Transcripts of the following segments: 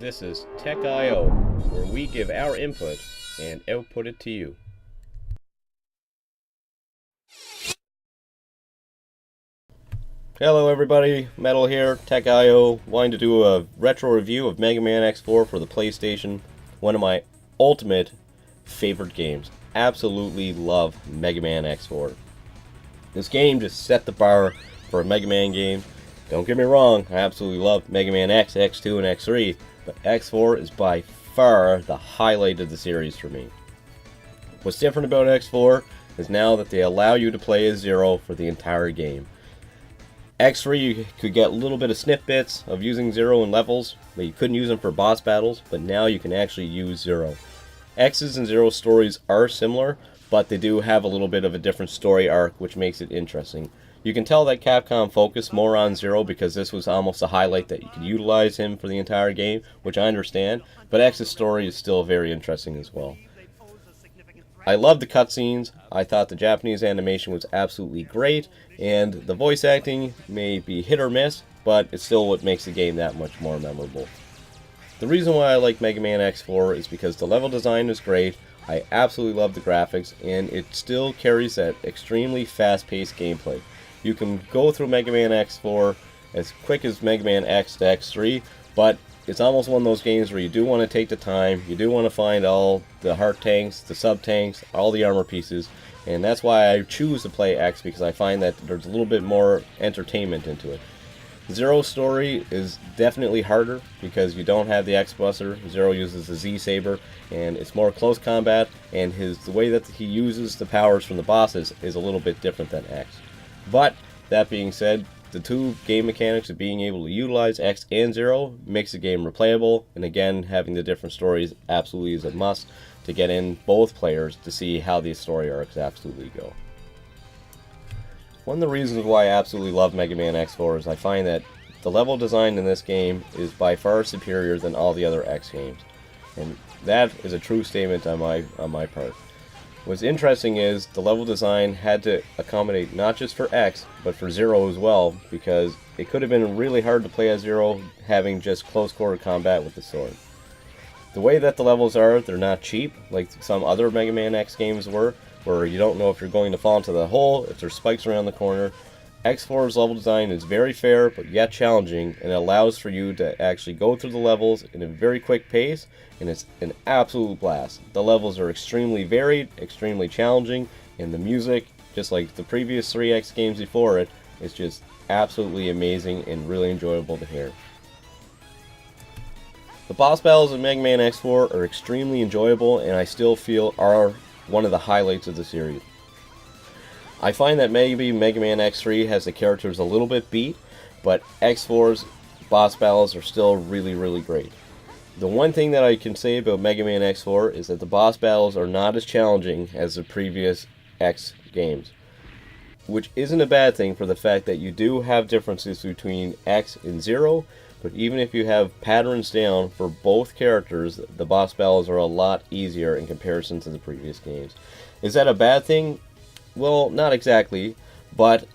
This is Tech.io, where we give our input and output it to you. Hello everybody, Metal here, Tech.io, wanting to do a retro review of Mega Man X4 for the PlayStation, one of my ultimate favorite games. Absolutely love Mega Man X4. This game just set the bar for a Mega Man game. Don't get me wrong, I absolutely love Mega Man X, X2, and X3, but X4 is by far the highlight of the series for me. What's different about X4 is now that they allow you to play as Zero for the entire game. X3 you could get a little bit of snippets of using Zero in levels, but you couldn't use them for boss battles, but now you can actually use Zero. X's and Zero's stories are similar, but they do have a little bit of a different story arc, which makes it interesting. You can tell that Capcom focused more on Zero because this was almost a highlight that you could utilize him for the entire game, which I understand, but X's story is still very interesting as well. I love the cutscenes. I thought the Japanese animation was absolutely great, and the voice acting may be hit or miss, but it's still what makes the game that much more memorable. The reason why I like Mega Man X4 is because the level design is great, I absolutely love the graphics, and it still carries that extremely fast-paced gameplay. You can go through Mega Man X4 as quick as Mega Man X to X3, but it's almost one of those games where you do want to take the time, you do want to find all the heart tanks, the sub tanks, all the armor pieces, and that's why I choose to play X, because I find that there's a little bit more entertainment into it. Zero's story is definitely harder because you don't have the X Buster. Zero uses the Z Saber, and it's more close combat, and the way that he uses the powers from the bosses is a little bit different than X. But that being said, the two game mechanics of being able to utilize X and Zero makes the game replayable, and again, having the different stories absolutely is a must to get in both players to see how these story arcs absolutely go. One of the reasons why I absolutely love Mega Man X4 is I find that the level design in this game is by far superior than all the other X games, and that is a true statement on my part. What's interesting is the level design had to accommodate not just for X, but for Zero as well, because it could have been really hard to play as Zero having just close quarter combat with the sword. The way that the levels are, they're not cheap, like some other Mega Man X games were, where you don't know if you're going to fall into the hole, if there's spikes around the corner. X4's level design is very fair, but yet challenging, and it allows for you to actually go through the levels in a very quick pace, and it's an absolute blast. The levels are extremely varied, extremely challenging, and the music, just like the previous 3X games before it, is just absolutely amazing and really enjoyable to hear. The boss battles in Mega Man X4 are extremely enjoyable, and I still feel are one of the highlights of the series. I find that maybe Mega Man X3 has the characters a little bit beat, but X4's boss battles are still really great. The one thing that I can say about Mega Man X4 is that the boss battles are not as challenging as the previous X games, which isn't a bad thing for the fact that you do have differences between X and Zero, but even if you have patterns down for both characters, the boss battles are a lot easier in comparison to the previous games. Is that a bad thing? Well, not exactly, but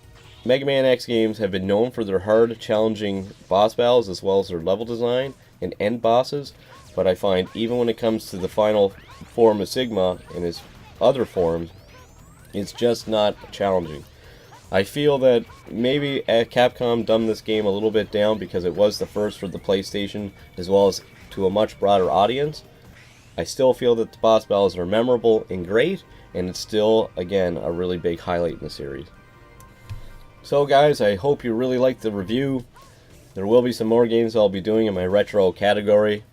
Mega Man X games have been known for their hard, challenging boss battles as well as their level design and end bosses, but I find even when it comes to the final form of Sigma and his other forms, it's just not challenging. I feel that maybe Capcom dumbed this game a little bit down because it was the first for the PlayStation as well as to a much broader audience. I still feel that the boss battles are memorable and great, and it's still, again, a really big highlight in the series. So guys, I hope you really liked the review. There will be some more games I'll be doing in my retro category.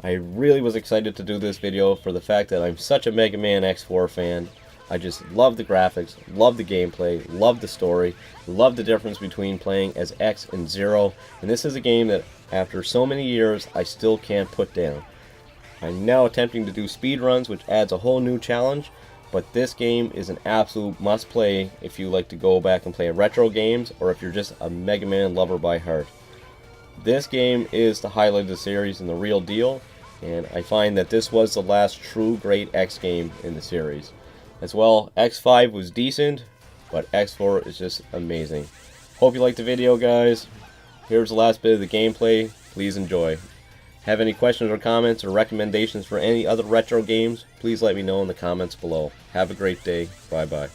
I really was excited to do this video for the fact that I'm such a Mega Man X4 fan. I just love the graphics, love the gameplay, love the story, love the difference between playing as X and Zero, and this is a game that after so many years I still can't put down. I'm now attempting to do speedruns, which adds a whole new challenge, but this game is an absolute must-play if you like to go back and play retro games, or if you're just a Mega Man lover by heart. This game is the highlight of the series and the real deal, and I find that this was the last true great X game in the series. As well, X5 was decent, but X4 is just amazing. Hope you liked the video, guys. Here's the last bit of the gameplay. Please enjoy. Have any questions or comments or recommendations for any other retro games? Please let me know in the comments below. Have a great day. Bye-bye.